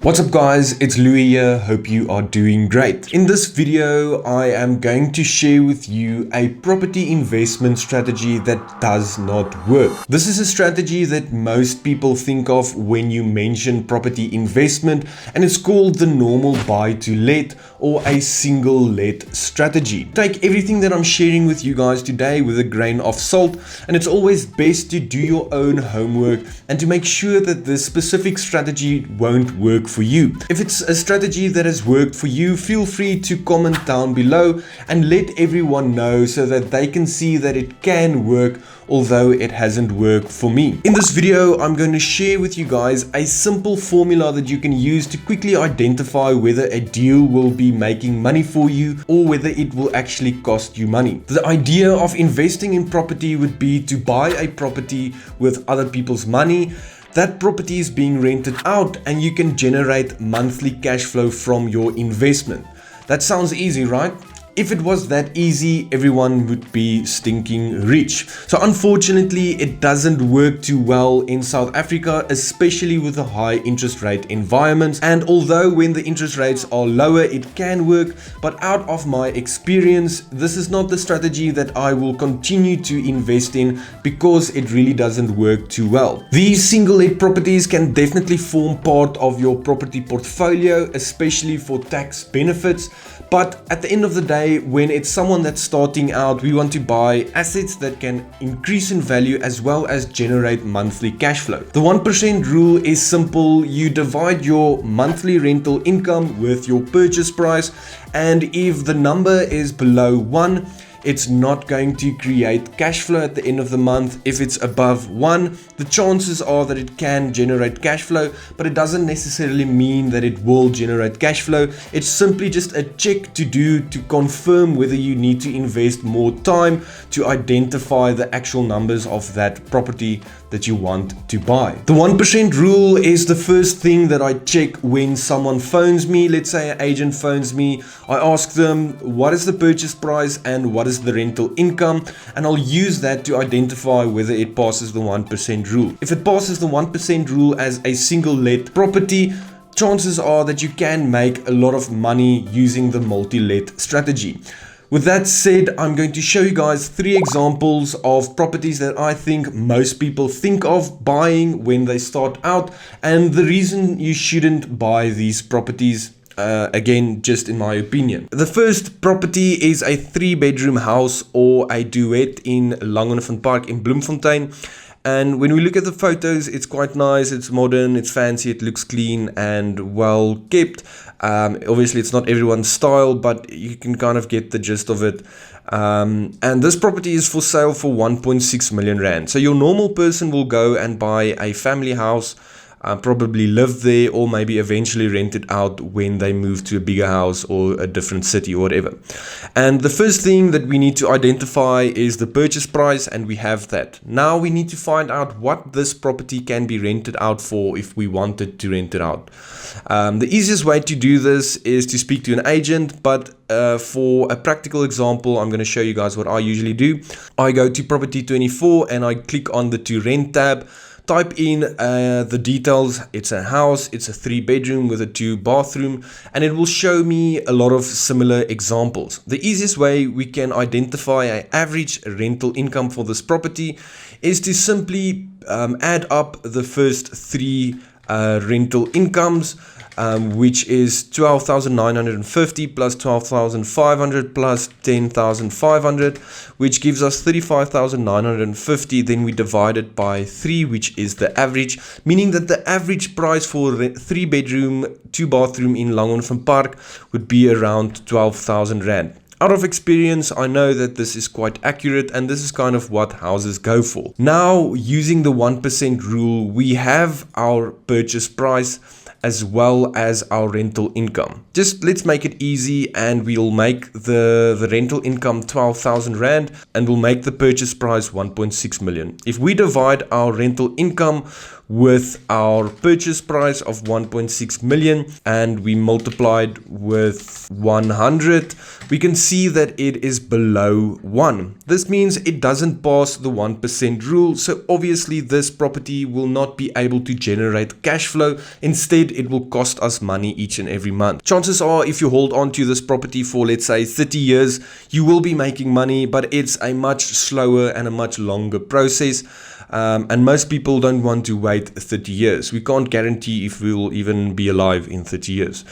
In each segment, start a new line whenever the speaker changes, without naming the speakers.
What's up guys, it's Louis here, hope you are doing great. In this video, I am going to share with you a property investment strategy that does not work. This is a strategy that most people think of when you mention property investment, and it's called the normal buy to let or a single let strategy. Take everything that I'm sharing with you guys today with a grain of salt, and it's always best to do your own homework and to make sure that this specific strategy won't work for you. If it's a strategy that has worked for you, feel free to comment down below and let everyone know so that they can see that it can work, although it hasn't worked for me. In this video, I'm going to share with you guys a simple formula that you can use to quickly identify whether a deal will be making money for you or whether it will actually cost you money. The idea of investing in property would be to buy a property with other people's money. That property is being rented out and you can generate monthly cash flow from your investment. That sounds easy, right? If it was that easy, everyone would be stinking rich. So unfortunately, it doesn't work too well in South Africa, especially with a high interest rate environment. And although when the interest rates are lower, it can work, but out of my experience, this is not the strategy that I will continue to invest in because it really doesn't work too well. These single let properties can definitely form part of your property portfolio, especially for tax benefits. But at the end of the day, when it's someone that's starting out, we want to buy assets that can increase in value as well as generate monthly cash flow. The 1% rule is simple. You divide your monthly rental income with your purchase price, and if the number is below 1, it's not going to create cash flow at the end of the month. If it's above 1, the chances are that it can generate cash flow, but it doesn't necessarily mean that it will generate cash flow. It's simply just a check to do to confirm whether you need to invest more time to identify the actual numbers of that property that you want to buy. The 1% rule is the first thing that I check when someone phones me. Let's say an agent phones me. I ask them, what is the purchase price and what is the rental income? And I'll use that to identify whether it passes the 1% rule. If it passes the 1% rule as a single let property, chances are that you can make a lot of money using the multi-let strategy. With that said, I'm going to show you guys 3 examples of properties that I think most people think of buying when they start out, and the reason you shouldn't buy these properties, again, just in my opinion. The first property is a 3-bedroom house or a duet in Langefontein Park in Bloemfontein. And when we look at the photos, it's quite nice, it's modern, it's fancy, it looks clean and well kept. Obviously, it's not everyone's style, but you can kind of get the gist of it. And this property is for sale for 1.6 million rand. So your normal person will go and buy a family house, probably live there, or maybe eventually rent it out when they move to a bigger house or a different city or whatever. And the first thing that we need to identify is the purchase price, and we have that. Now we need to find out what this property can be rented out for if we wanted to rent it out. The easiest way to do this is to speak to an agent, but for a practical example, I'm going to show you guys what I usually do. I go to Property 24 and I click on the To Rent tab. Type in the details. It's a house, it's a 3-bedroom with a 2-bathroom, and it will show me a lot of similar examples. The easiest way we can identify an average rental income for this property is to simply add up the first 3 rental incomes, which is 12,950 plus 12,500 plus 10,500, which gives us 35,950. Then we divide it by 3, which is the average, meaning that the average price for a 3-bedroom, 2-bathroom in Langefontein Park would be around 12,000 rand. Out of experience, I know that this is quite accurate, and this is kind of what houses go for. Now, using the 1% rule, we have our purchase price as well as our rental income. Just let's make it easy, and we'll make the rental income 12,000 rand, and we'll make the purchase price 1.6 million. If we divide our rental income with our purchase price of 1.6 million and we multiplied with 100, we can see that it is below 1. This means it doesn't pass the 1% rule, so obviously this property will not be able to generate cash flow. Instead, it will cost us money each and every month. Chances are, if you hold on to this property for, let's say, 30 years, you will be making money, but it's a much slower and a much longer process. And most people don't want to wait 30 years. We can't guarantee if we will even be alive in 30 years.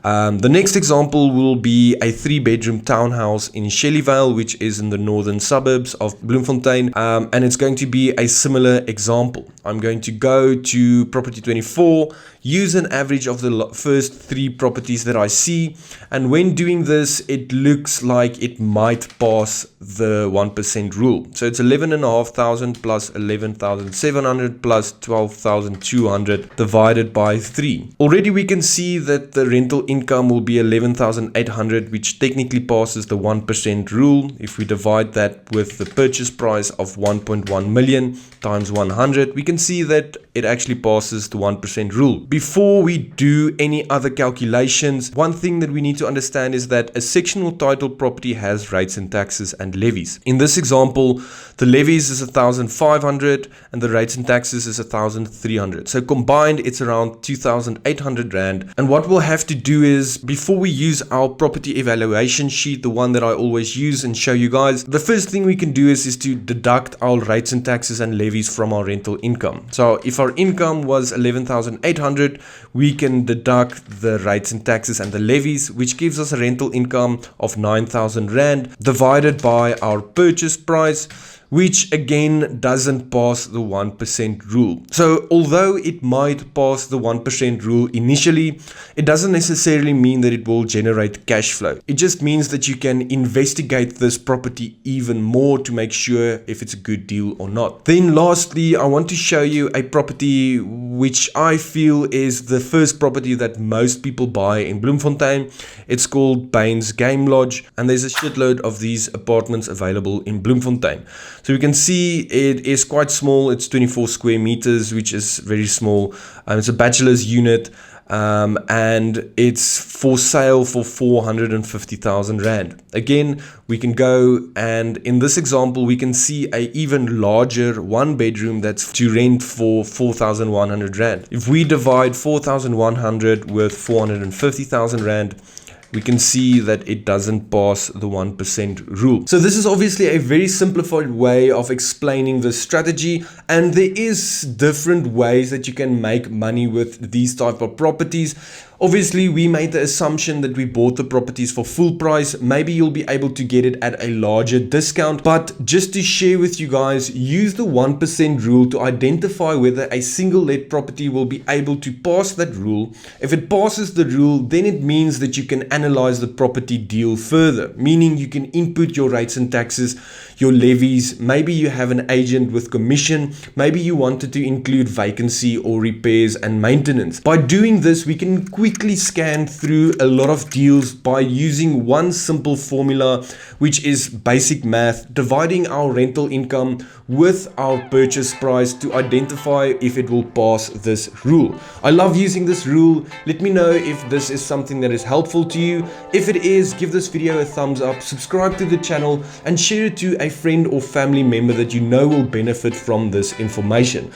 The next example will be a 3-bedroom townhouse in Shelleyvale, which is in the northern suburbs of Bloemfontein. And it's going to be a similar example. I'm going to go to property 24, use an average of the first 3 properties that I see. And when doing this, it looks like it might pass the 1% rule. So it's 11,500 plus 11,700 plus 12,200 divided by 3. Already we can see that the rental income will be 11,800, which technically passes the 1% rule. If we divide that with the purchase price of 1.1 million times 100, we can see that it actually passes the 1% rule. Before we do any other calculations, one thing that we need to understand is that a sectional title property has rates and taxes and levies. In this example, the levies is 1,500 and the rates and taxes is 1,300. So combined, it's around 2,800 Rand. And what we'll have to do is, before we use our property evaluation sheet, the one that I always use and show you guys, the first thing we can do is to deduct our rates and taxes and levies from our rental income. So if our income was 11,800, we can deduct the rates and taxes and the levies, which gives us a rental income of 9,000 Rand divided by our purchase price, which again doesn't pass the 1% rule. So although it might pass the 1% rule initially, it doesn't necessarily mean that it will generate cash flow. It just means that you can investigate this property even more to make sure if it's a good deal or not. Then lastly, I want to show you a property which I feel is the first property that most people buy in Bloemfontein. It's called Baines Game Lodge, and there's a shitload of these apartments available in Bloemfontein. So we can see it is quite small. It's 24 square meters, which is very small. It's a bachelor's unit, and it's for sale for 450,000 Rand. Again, we can go, and in this example, we can see a even larger 1-bedroom that's to rent for 4,100 Rand. If we divide 4,100 with 450,000 Rand, we can see that it doesn't pass the 1% rule. So this is obviously a very simplified way of explaining the strategy, and there is different ways that you can make money with these type of properties. Obviously, we made the assumption that we bought the properties for full price. Maybe you'll be able to get it at a larger discount, but just to share with you guys, use the 1% rule to identify whether a single let property will be able to pass that rule. If it passes the rule, then it means that you can analyze the property deal further, meaning you can input your rates and taxes, your levies. Maybe you have an agent with commission. Maybe you wanted to include vacancy or repairs and maintenance. By doing this, we can quickly scan through a lot of deals by using one simple formula, which is basic math, dividing our rental income with our purchase price to identify if it will pass this rule. I love using this rule. Let me know if this is something that is helpful to you. If it is, give this video a thumbs up, subscribe to the channel, and share it to a friend or family member that you know will benefit from this information.